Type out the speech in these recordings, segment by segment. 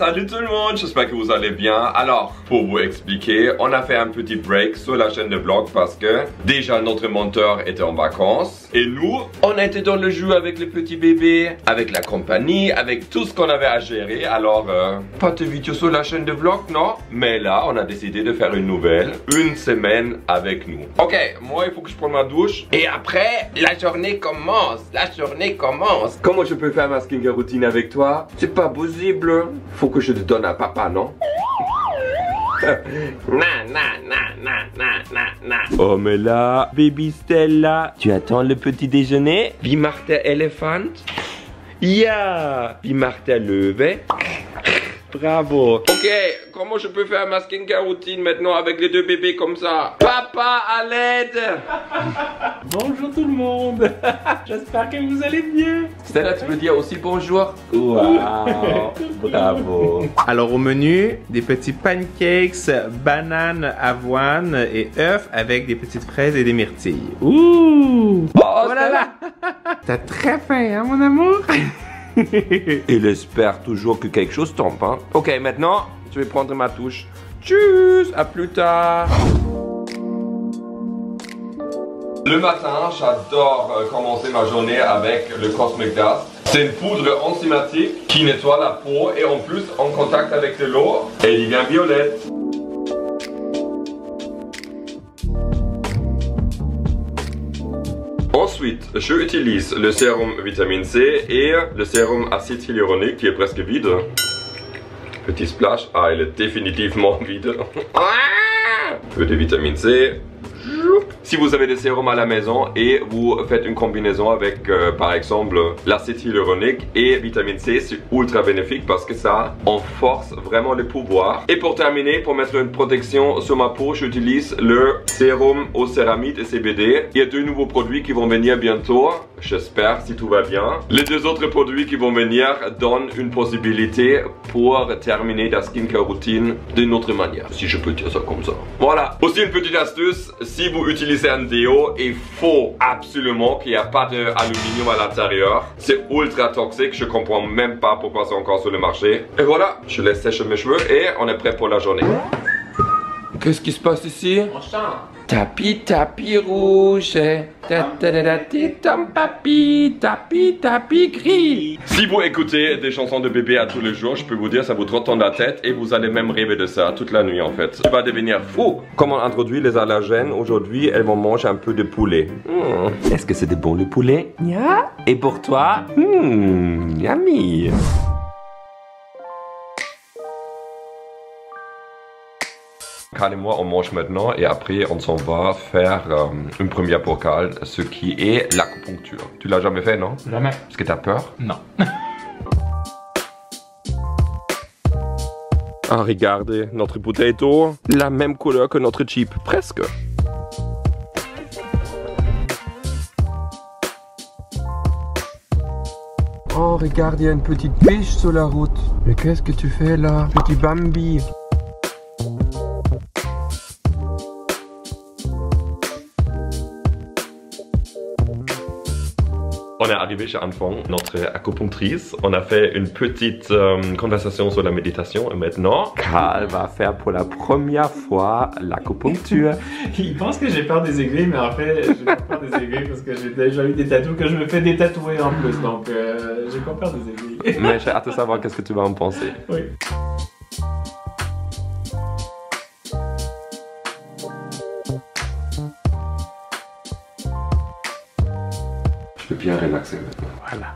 Salut tout le monde, j'espère que vous allez bien. Alors, pour vous expliquer, on a fait un petit break sur la chaîne de vlog parce que déjà notre monteur était en vacances et nous, on était dans le jeu avec le petit bébé, avec la compagnie, avec tout ce qu'on avait à gérer. Alors, pas de vidéo sur la chaîne de vlog, non? Mais là, on a décidé de faire une nouvelle, une semaine avec nous. Ok, moi il faut que je prenne ma douche et après, la journée commence. La journée commence. Comment je peux faire ma skincare routine avec toi? C'est pas possible. Faut que je te donne à papa, non? Oh mais là, baby Stella, tu attends le petit déjeuner? Wie macht der Elefant? Ja, wie macht der Löwe? Bravo. Ok, comment je peux faire ma skincare routine maintenant avec les deux bébés comme ça? Papa, à l'aide! Bonjour tout le monde. J'espère que vous allez bien. Stella, tu peux dire aussi bonjour? Wow, bravo. Alors au menu, des petits pancakes, bananes, avoine et œufs avec des petites fraises et des myrtilles. Ouh! Oh là là! T'as très faim, hein mon amour? Il espère toujours que quelque chose tombe, hein. Ok, maintenant, je vais prendre ma touche. Tchuss, à plus tard. Le matin, j'adore commencer ma journée avec le Cosmic Dust. C'est une poudre enzymatique qui nettoie la peau et en plus, en contact avec de l'eau, elle devient violette. Ensuite, je utilise le sérum vitamine C et le sérum acide hyaluronique qui est presque vide. Petit splash. Ah, il est définitivement vide. Peu de vitamine C. Si vous avez des sérums à la maison et vous faites une combinaison avec par exemple l'acide hyaluronique et vitamine C, c'est ultra bénéfique parce que ça renforce vraiment les pouvoirs. Et pour terminer, pour mettre une protection sur ma peau, j'utilise le sérum au céramide et CBD. Il y a deux nouveaux produits qui vont venir bientôt, j'espère si tout va bien. Les deux autres produits qui vont venir donnent une possibilité pour terminer la skincare routine d'une autre manière, si je peux dire ça comme ça. Voilà. Aussi une petite astuce, si vous utilisez un déo, il faut absolument qu'il n'y ait pas d'aluminium à l'intérieur. C'est ultra toxique, je comprends même pas pourquoi c'est encore sur le marché. Et voilà, je laisse sécher mes cheveux et on est prêt pour la journée. Qu'est-ce qui se passe ici? On chante. Tapis, tapis rouge, tapis, tapis gris. Si vous écoutez des chansons de bébé à tous les jours, je peux vous dire ça vous trotte dans la tête et vous allez même rêver de ça toute la nuit en fait. Tu vas devenir fou. Comme on introduit les allergènes, aujourd'hui elles vont manger un peu de poulet. Est-ce que c'est de bon le poulet? Yeah. Et pour toi? Yummy. Karl et moi on mange maintenant et après on s'en va faire une première pour Karl, ce qui est l'acupuncture. Tu l'as jamais fait, non? Jamais. Est-ce que t'as peur? Non. Ah, regardez, notre potato, la même couleur que notre Jeep, presque. Oh, regarde, il y a une petite biche sur la route. Mais qu'est-ce que tu fais là, petit Bambi? On est arrivé chez Anfang, notre acupunctrice. On a fait une petite conversation sur la méditation et maintenant, Karl va faire pour la première fois l'acupuncture. Il pense que j'ai peur des aiguilles, mais en fait, j'ai pas peur des aiguilles parce que j'ai déjà eu des tatous que je me fais détatouer en plus. Donc, j'ai pas peur des aiguilles. Mais j'ai hâte de savoir qu'est-ce que tu vas en penser. Oui. Je peux bien relaxer maintenant. Voilà.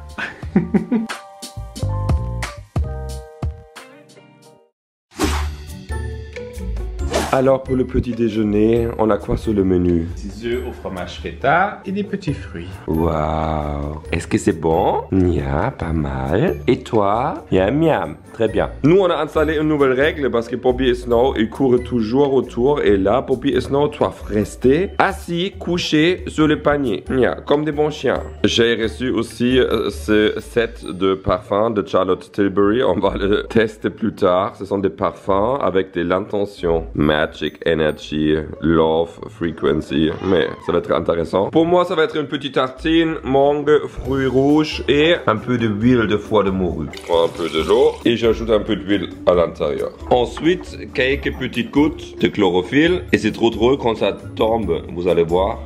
Alors pour le petit déjeuner, on a quoi sur le menu? Des œufs au fromage feta et des petits fruits. Waouh! Est-ce que c'est bon? Nia, pas mal. Et toi? Miam, miam. Très bien. Nous, on a installé une nouvelle règle parce que Poppy et Snow, ils courent toujours autour. Et là, Poppy et Snow doivent rester assis, couchés sur le panier. Nia, comme des bons chiens. J'ai reçu aussi ce set de parfums de Charlotte Tilbury. On va le tester plus tard. Ce sont des parfums avec de l'intention. Mais Magic Energy, Love Frequency. Mais ça va être intéressant. Pour moi, ça va être une petite tartine, mangue, fruits rouges et un peu d'huile de foie de morue. Un peu de l'eau et j'ajoute un peu d'huile à l'intérieur. Ensuite, quelques petites gouttes de chlorophylle et c'est trop drôle quand ça tombe, vous allez voir.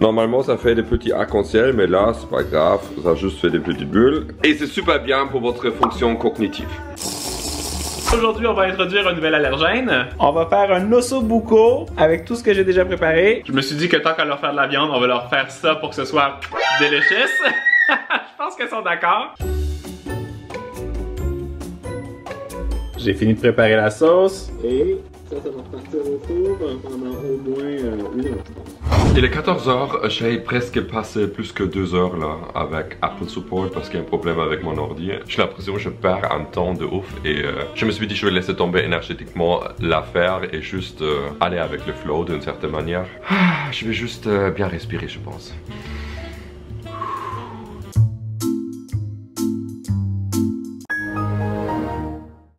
Normalement, ça fait des petits arcs-en-ciel, mais là, c'est pas grave, ça juste fait des petites bulles. Et c'est super bien pour votre fonction cognitive. Aujourd'hui, on va introduire un nouvel allergène. On va faire un ossobuco avec tout ce que j'ai déjà préparé. Je me suis dit que tant qu'à leur faire de la viande, on va leur faire ça pour que ce soit délicieux. Je pense qu'elles sont d'accord. J'ai fini de préparer la sauce et ça va repartir au four pendant au moins 1 heure. Il est 14h, j'ai presque passé plus que 2 heures là avec Apple Support parce qu'il y a un problème avec mon ordi. J'ai l'impression que je perds un temps de ouf et je me suis dit je vais laisser tomber énergétiquement l'affaire et juste aller avec le flow d'une certaine manière. Je vais juste bien respirer je pense.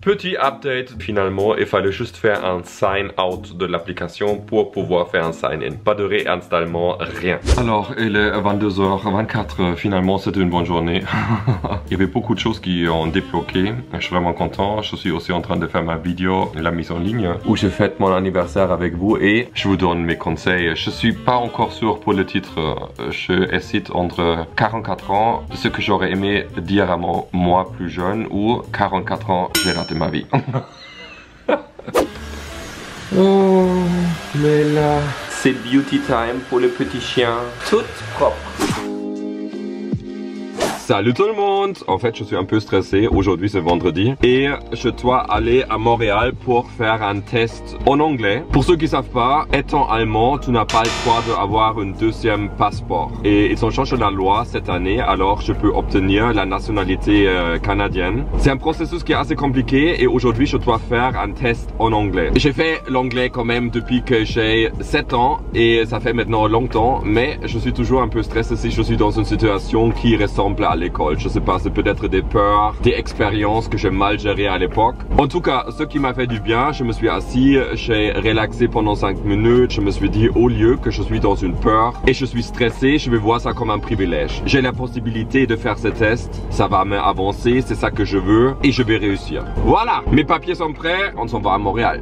Petit update, finalement, il fallait juste faire un sign out de l'application pour pouvoir faire un sign in. Pas de réinstallement, rien. Alors, il est 22h24, finalement c'était une bonne journée. Il y avait beaucoup de choses qui ont débloqué. Je suis vraiment content. Je suis aussi en train de faire ma vidéo, la mise en ligne, où je fête mon anniversaire avec vous et je vous donne mes conseils. Je suis pas encore sûr pour le titre. Je hésite entre 44 ans, ce que j'aurais aimé dire à moi plus jeune, ou 44 ans, j'ai raté ma vie. Oh, mais là, c'est beauty time pour le petit chien, tout propre. Salut tout le monde! En fait, je suis un peu stressé. Aujourd'hui, c'est vendredi. Et je dois aller à Montréal pour faire un test en anglais. Pour ceux qui ne savent pas, étant allemand, tu n'as pas le droit d'avoir un deuxième passeport. Et ils ont changé la loi cette année, alors je peux obtenir la nationalité canadienne. C'est un processus qui est assez compliqué et aujourd'hui, je dois faire un test en anglais. J'ai fait l'anglais quand même depuis que j'ai 7 ans et ça fait maintenant longtemps, mais je suis toujours un peu stressé si je suis dans une situation qui ressemble à l'école. Je sais pas, c'est peut-être des peurs, des expériences que j'ai mal gérées à l'époque. En tout cas, ce qui m'a fait du bien, je me suis assis, j'ai relaxé pendant 5 minutes, je me suis dit au lieu que je suis dans une peur et je suis stressé, je vais voir ça comme un privilège. J'ai la possibilité de faire ce test, ça va m'avancer, c'est ça que je veux et je vais réussir. Voilà, mes papiers sont prêts, on s'en va à Montréal.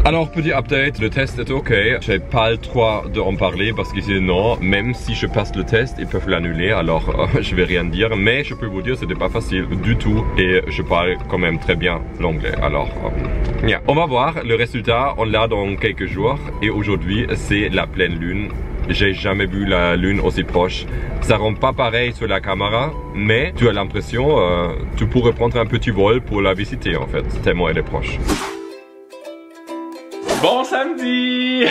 Alors, petit update, le test est ok. J'ai pas le droit d'en parler parce que sinon, même si je passe le test, ils peuvent l'annuler. Alors, je vais rien dire. Mais je peux vous dire, c'était pas facile du tout. Et je parle quand même très bien l'anglais. Alors, yeah. On va voir le résultat. On l'a dans quelques jours. Et aujourd'hui, c'est la pleine lune. J'ai jamais vu la lune aussi proche. Ça rend pas pareil sur la caméra, mais tu as l'impression, tu pourrais prendre un petit vol pour la visiter en fait, tellement elle est proche. Bon samedi!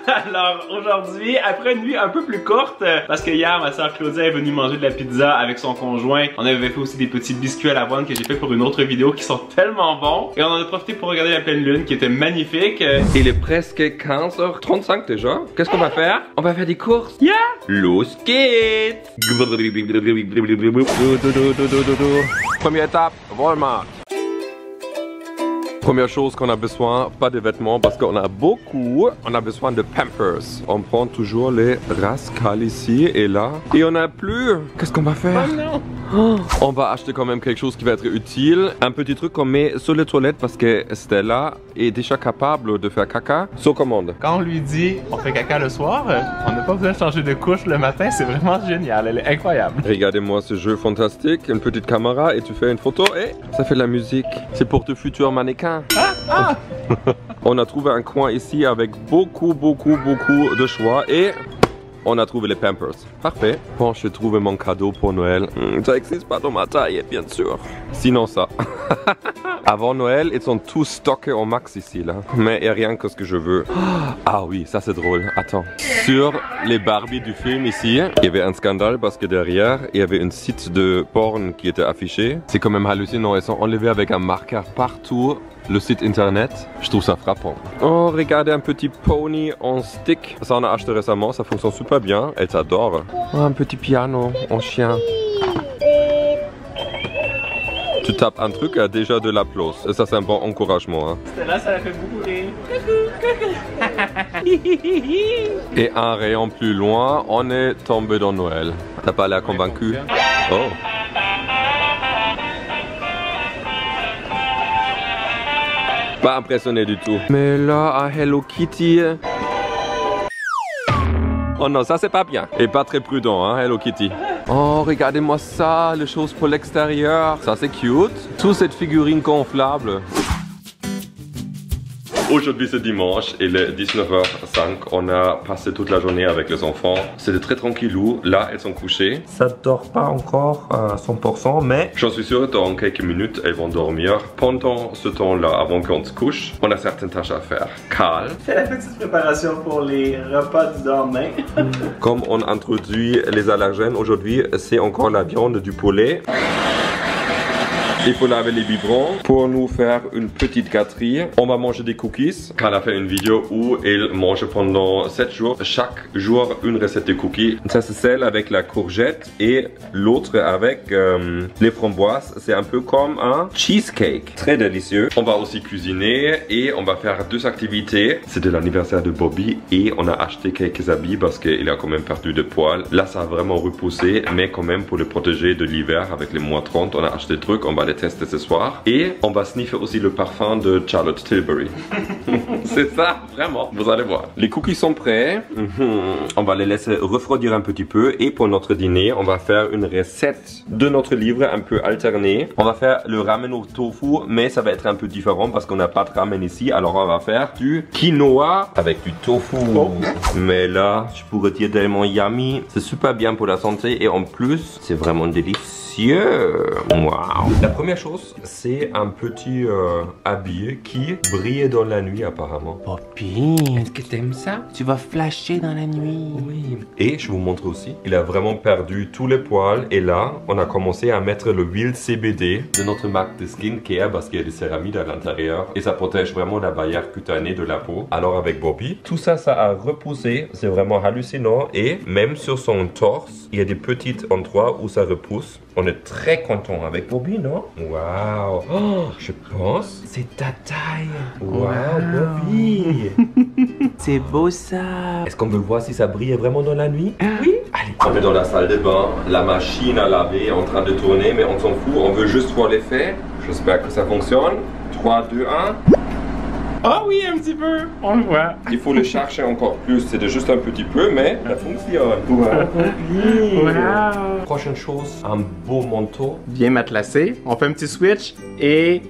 Alors aujourd'hui, après une nuit un peu plus courte, parce que hier ma soeur Claudia est venue manger de la pizza avec son conjoint. On avait fait aussi des petits biscuits à l'avoine que j'ai fait pour une autre vidéo qui sont tellement bons. Et on en a profité pour regarder la pleine lune qui était magnifique. Il est presque 15h35 déjà. Qu'est-ce qu'on va faire? On va faire des courses. Yeah! Los geht's! Première étape, Walmart. Première chose qu'on a besoin, pas de vêtements parce qu'on a beaucoup. On a besoin de Pampers. On prend toujours les Rascal ici et là. Et on n'a plus. Qu'est-ce qu'on va faire? Oh non! On va acheter quand même quelque chose qui va être utile. Un petit truc qu'on met sur les toilettes parce que Stella est déjà capable de faire caca sur commande. Quand on lui dit on fait caca le soir, on n'a pas besoin de changer de couche le matin. C'est vraiment génial. Elle est incroyable. Regardez-moi ce jeu fantastique. Une petite caméra et tu fais une photo et ça fait de la musique. C'est pour tes futurs mannequins. Ah! On a trouvé un coin ici avec beaucoup de choix et on a trouvé les Pampers. Parfait. Bon, j'ai trouvé mon cadeau pour Noël. Ça n'existe pas dans ma taille, bien sûr. Sinon ça. Avant Noël, ils sont tous stockés au max ici, là. Mais il n'y a rien que ce que je veux. Ah oui, ça c'est drôle. Attends. Sur les Barbie du film ici, il y avait un scandale parce que derrière, il y avait un site de porn qui était affiché. C'est quand même hallucinant. Ils sont enlevés avec un marqueur partout. Le site internet, je trouve ça frappant. Oh, regardez un petit pony en stick. Ça on a acheté récemment, ça fonctionne super bien. Elle s'adore. Oh, un petit piano en chien. Tu tapes un truc, déjà de l'applause. Ça, c'est un bon encouragement. Hein. Là, ça l'a fait beaucoup rire. Et un rayon plus loin, on est tombé dans Noël. T'as pas l'air convaincu? Oh. Pas impressionné du tout. Mais là, un Hello Kitty. Oh non, ça c'est pas bien. Et pas très prudent, hein, Hello Kitty. Oh, regardez-moi ça, les choses pour l'extérieur. Ça c'est cute. Toute cette figurine gonflable. Aujourd'hui c'est dimanche et il est 19h05. On a passé toute la journée avec les enfants. C'était très tranquillou. Là, elles sont couchées. Ça dort pas encore à 100%, mais j'en suis sûr dans quelques minutes, elles vont dormir. Pendant ce temps-là, avant qu'on se couche, on a certaines tâches à faire. Carl fait la petite préparation pour les repas du lendemain. Comme on introduit les allergènes aujourd'hui, c'est encore la viande du poulet. Il faut laver les biberons pour nous faire une petite gâterie. On va manger des cookies. Carl a fait une vidéo où il mange pendant 7 jours. Chaque jour, une recette de cookies. Ça, c'est celle avec la courgette et l'autre avec les framboises. C'est un peu comme un cheesecake. Très délicieux. On va aussi cuisiner et on va faire 2 activités. C'était l'anniversaire de Bobby et on a acheté quelques habits parce qu'il a quand même perdu de poils. Là, ça a vraiment repoussé, mais quand même pour le protéger de l'hiver avec les moins 30, on a acheté des trucs. On va les tester ce soir et on va sniffer aussi le parfum de Charlotte Tilbury. C'est ça, vraiment, vous allez voir. Les cookies sont prêts. On va les laisser refroidir un petit peu et pour notre dîner, on va faire une recette de notre livre un peu alternée. On va faire le ramen au tofu, mais ça va être un peu différent parce qu'on n'a pas de ramen ici. Alors on va faire du quinoa avec du tofu. Mais là, je pourrais dire tellement yummy. C'est super bien pour la santé et en plus, c'est vraiment délicieux. Waouh. La première chose, c'est un petit habit qui brille dans la nuit apparemment. Poppy, est-ce que t'aimes ça? Tu vas flasher dans la nuit. Oui. Et je vous montre aussi, il a vraiment perdu tous les poils. Et là, on a commencé à mettre le huile CBD de notre marque de skincare parce qu'il y a des céramides à l'intérieur. Et ça protège vraiment la barrière cutanée de la peau. Alors avec Bobby, tout ça, ça a repoussé. C'est vraiment hallucinant. Et même sur son torse, il y a des petits endroits où ça repousse. On est très content avec Bobby, non? Waouh! Oh, je pense c'est ta taille. Waouh, Bobby! C'est beau ça. Est-ce qu'on veut voir si ça brille vraiment dans la nuit? Oui. Allez, on est dans la salle de bain. La machine à laver est en train de tourner, mais on s'en fout. On veut juste voir l'effet. J'espère que ça fonctionne. 3, 2, 1. Ah oui, un petit peu. On le voit. Il faut le chercher encore plus. C'était juste un petit peu, mais ça fonctionne. Wow. Prochaine chose, un beau manteau. Bien matelassé. On fait un petit switch et...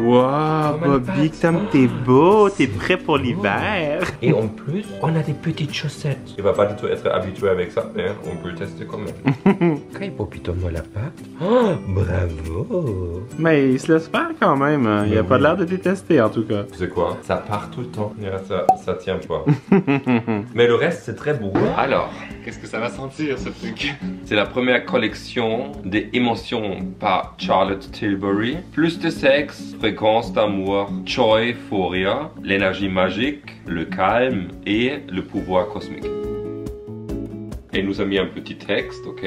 Wow, Bobby, t'es beau, t'es prêt pour l'hiver. Et en plus, on a des petites chaussettes. Il va pas du tout être habitué avec ça, mais on peut le tester quand même. Ok, Bobby, donne-moi la patte. Oh, bravo. Mais il se laisse faire quand même. Il a pas l'air de détester en tout cas. Tu sais quoi? Ça part tout le temps. Ça tient pas. Mais le reste, c'est très beau. Alors, qu'est-ce que ça va sentir ce truc? C'est la première collection des émotions par Charlotte Tilbury. Plus de sexe, fréquence d'amour, joy, euphoria, l'énergie magique, le calme et le pouvoir cosmique. Et nous a mis un petit texte, ok?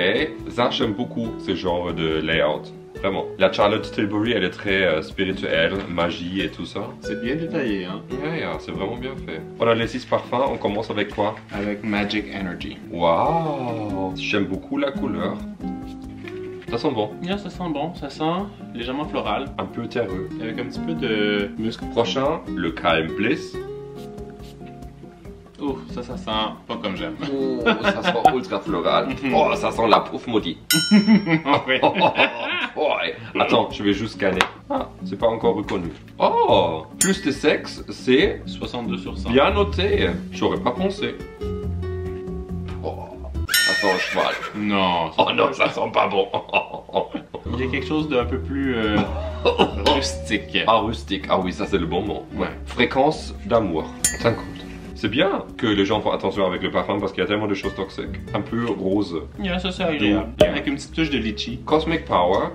Ça, j'aime beaucoup ce genre de layout. Vraiment. La Charlotte Tilbury, elle est très spirituelle, magie et tout ça. C'est bien détaillé, hein? Yeah, c'est vraiment bien fait. On a les 6 parfums, on commence avec quoi? Avec Magic Energy. Waouh! J'aime beaucoup la couleur. Ça sent bon. Yeah, ça sent bon, ça sent légèrement floral. Un peu terreux. Avec un petit peu de muscle. Prochain, le Calm Bliss. Ouf, ça sent pas comme j'aime. Oh, ça sent ultra floral. Oh, ça sent la pouffe maudite. Oui. Ouais. Attends, je vais juste scanner. Ah, c'est pas encore reconnu. Oh, plus de sexe, c'est 62 sur 100. Bien noté. J'aurais pas pensé. Oh, ça sent le cheval. Non. Oh non, ça sent pas bon. Il y a quelque chose d'un peu plus rustique. Ah, rustique. Ah oui, ça c'est le bon mot. Ouais. Fréquence d'amour. 50. C'est bien que les gens font attention avec le parfum parce qu'il y a tellement de choses toxiques. Un peu rose. Yeah, ça c'est agréable. Yeah. Avec une petite touche de litchi. Cosmic Power.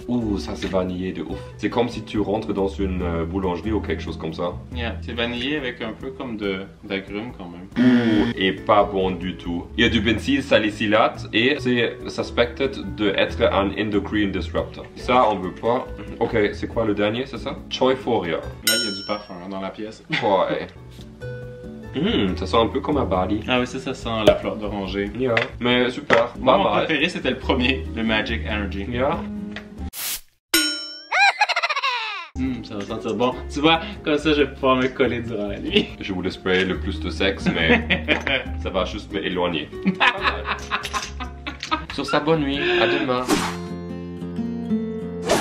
Ouh, ça c'est vanillé de ouf. C'est comme si tu rentres dans une boulangerie ou quelque chose comme ça. Yeah, c'est vanillé avec un peu comme d'agrumes quand même. Ouh, et pas bon du tout. Il y a du benzyle salicylate et c'est suspected d'être un endocrine disruptor. Ça, on veut pas. Ok, c'est quoi le dernier, c'est ça? Choiphoria. Là, il y a du parfum dans la pièce. Ouais. Ça sent un peu comme un barley. Ah oui, ça sent la fleur d'oranger. Yeah. Mais super. Moi, mon préféré, c'était le premier, le Magic Energy. Yeah. Ça va sentir bon. Tu vois, comme ça, je vais pouvoir me coller durant la nuit. Je voulais sprayer le plus de sexe, mais ça va juste m'éloigner. Sur sa bonne nuit, à demain.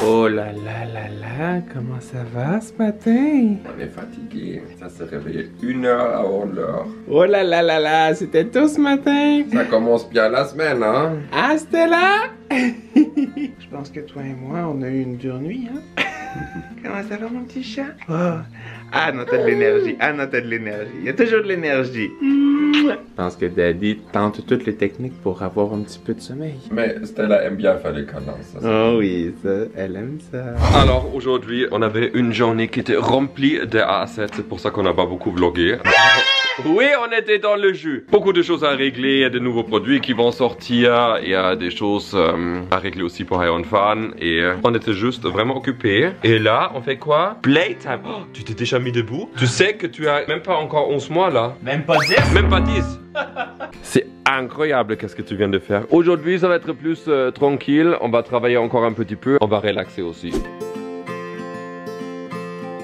Oh là là là là, comment ça va ce matin? On est fatigué, ça s'est réveillé 1 heure avant l'heure. Oh là là là là, c'était tout ce matin? Ça commence bien la semaine, hein? Ah, Stella? Je pense que toi et moi, on a eu une dure nuit, hein? Comment ça va, mon petit chat? Oh. Ah non, t'as de l'énergie. Ah non, t'as de l'énergie. Il y a toujours de l'énergie. Je pense que Daddy tente toutes les techniques pour avoir un petit peu de sommeil. Mais Stella aime bien faire les câlins, ça. Oh oui, ça, elle aime ça. Alors aujourd'hui, on avait une journée qui était remplie de A à Z, c'est pour ça qu'on n'a pas beaucoup vlogué. Oui, on était dans le jus. Beaucoup de choses à régler, il y a de nouveaux produits qui vont sortir, il y a des choses à régler aussi pour Iron Fan et on était juste vraiment occupés. Et là, on fait quoi? Playtime. Oh, tu t'es déjà mis debout? Tu sais que tu as même pas encore 11 mois là. Même pas 10? Même pas 10. C'est incroyable qu'est-ce que tu viens de faire. Aujourd'hui, ça va être plus tranquille. On va travailler encore un petit peu. On va relaxer aussi.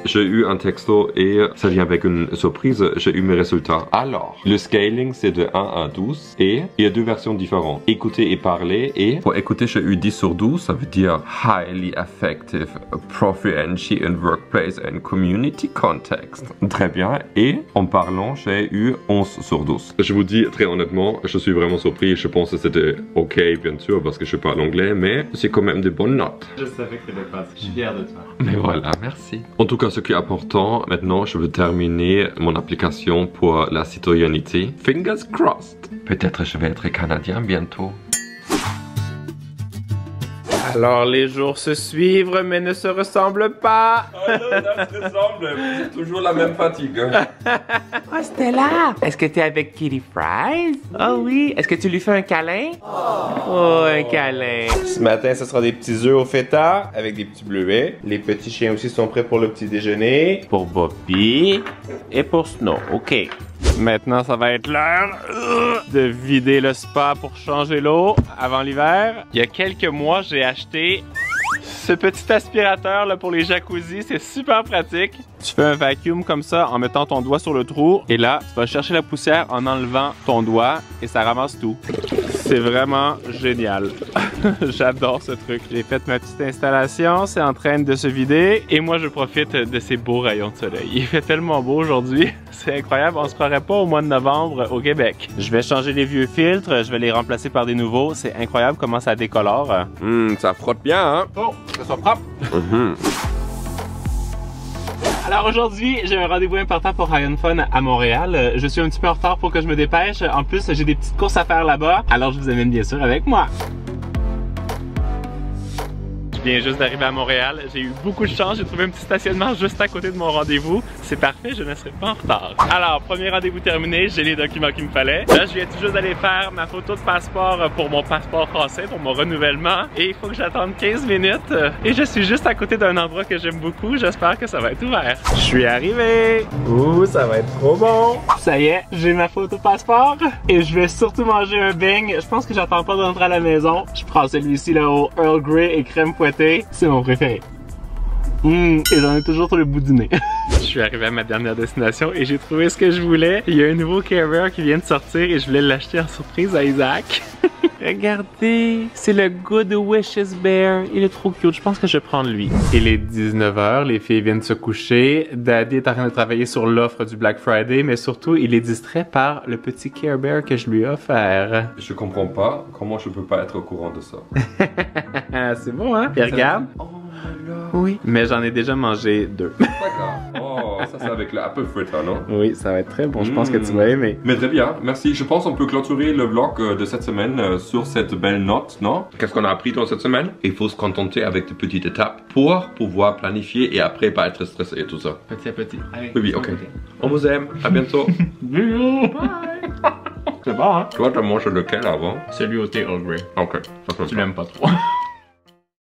J'ai eu un texto et ça vient avec une surprise, j'ai eu mes résultats. Alors, le scaling c'est de 1 à 12 et il y a 2 versions différentes. Écouter et parler et pour écouter j'ai eu 10 sur 12, ça veut dire highly effective, proficiency in workplace and community context. Très bien. Et en parlant j'ai eu 11 sur 12. Je vous dis très honnêtement, je suis vraiment surpris. Je pense que c'était ok bien sûr parce que je parle anglais, mais c'est quand même des bonnes notes. Je savais que t'allais passer. Je suis fier de toi. Mais voilà, merci. En tout cas, ce qui est important, maintenant, je veux terminer mon application pour la citoyenneté. Fingers crossed. Peut-être je vais être canadien bientôt. Alors les jours se suivent mais ne se ressemblent pas. Oh non, ça se ressemble. C'est toujours la même fatigue. Oh Stella, est-ce que t'es avec Kitty Fries? Oh oui. Est-ce que tu lui fais un câlin? Oh, un câlin. Ce matin, ce sera des petits œufs au feta avec des petits bleuets. Les petits chiens aussi sont prêts pour le petit déjeuner. Pour Bobby et pour Snow. OK. Maintenant, ça va être l'heure de vider le spa pour changer l'eau avant l'hiver. Il y a quelques mois, j'ai acheté ce petit aspirateur là pour les jacuzzis. C'est super pratique. Tu fais un vacuum comme ça en mettant ton doigt sur le trou et là, tu vas chercher la poussière en enlevant ton doigt et ça ramasse tout. C'est vraiment génial. J'adore ce truc. J'ai fait ma petite installation, c'est en train de se vider et moi je profite de ces beaux rayons de soleil. Il fait tellement beau aujourd'hui, c'est incroyable, on se croirait pas au mois de novembre au Québec. Je vais changer les vieux filtres, je vais les remplacer par des nouveaux, c'est incroyable comment ça décolore. Ça frotte bien, hein? Oh, que ce soit propre. Alors aujourd'hui, j'ai un rendez-vous important pour Iron Fun à Montréal. Je suis un petit peu en retard pour que je me dépêche. En plus, j'ai des petites courses à faire là-bas. Alors je vous amène bien sûr avec moi. Je viens juste d'arriver à Montréal. J'ai eu beaucoup de chance. J'ai trouvé un petit stationnement juste à côté de mon rendez-vous. C'est parfait, je ne serai pas en retard. Alors, premier rendez-vous terminé. J'ai les documents qu'il me fallait. Là, je viens tout juste d'aller faire ma photo de passeport pour mon passeport français, pour mon renouvellement. Et il faut que j'attende 15 minutes. Et je suis juste à côté d'un endroit que j'aime beaucoup. J'espère que ça va être ouvert. Je suis arrivé. Ouh, ça va être trop bon. Ça y est, j'ai ma photo de passeport. Et je vais surtout manger un beigne. Je pense que j'attends pas de rentrer à la maison. Je prends celui-ci là au Earl Grey et crème fouettée. C'est mon préféré. Et j'en ai toujours sur le bout du nez. Je suis arrivé à ma dernière destination et j'ai trouvé ce que je voulais. Il y a un nouveau Care Bear qui vient de sortir et je voulais l'acheter en surprise à Isaac. Regardez, c'est le Good Wishes Bear. Il est trop cute, je pense que je vais prendre lui. Il est 19h, les filles viennent se coucher. Daddy est en train de travailler sur l'offre du Black Friday, mais surtout, il est distrait par le petit Care Bear que je lui ai offert. Je comprends pas comment je peux pas être au courant de ça. C'est bon, hein? Et regarde. Oh là là. Oui. Mais j'en ai déjà mangé 2. Pas grave. Oh, ça c'est avec le apple fritter, non? Oui, ça va être très bon. Je pense que tu vas aimer. Mais très bien, merci. Je pense qu'on peut clôturer le vlog de cette semaine sur cette belle note, non? Qu'est-ce qu'on a appris dans cette semaine? Il faut se contenter avec de petites étapes pour pouvoir planifier et après pas être stressé et tout ça. Petit à petit. Allez, Oui, ok. On vous aime. À bientôt. Bisous. Bye. C'est bon, hein? Toi, t'as mangé lequel avant? Celui au thé Earl Grey. Ok. Tu l'aimes pas trop.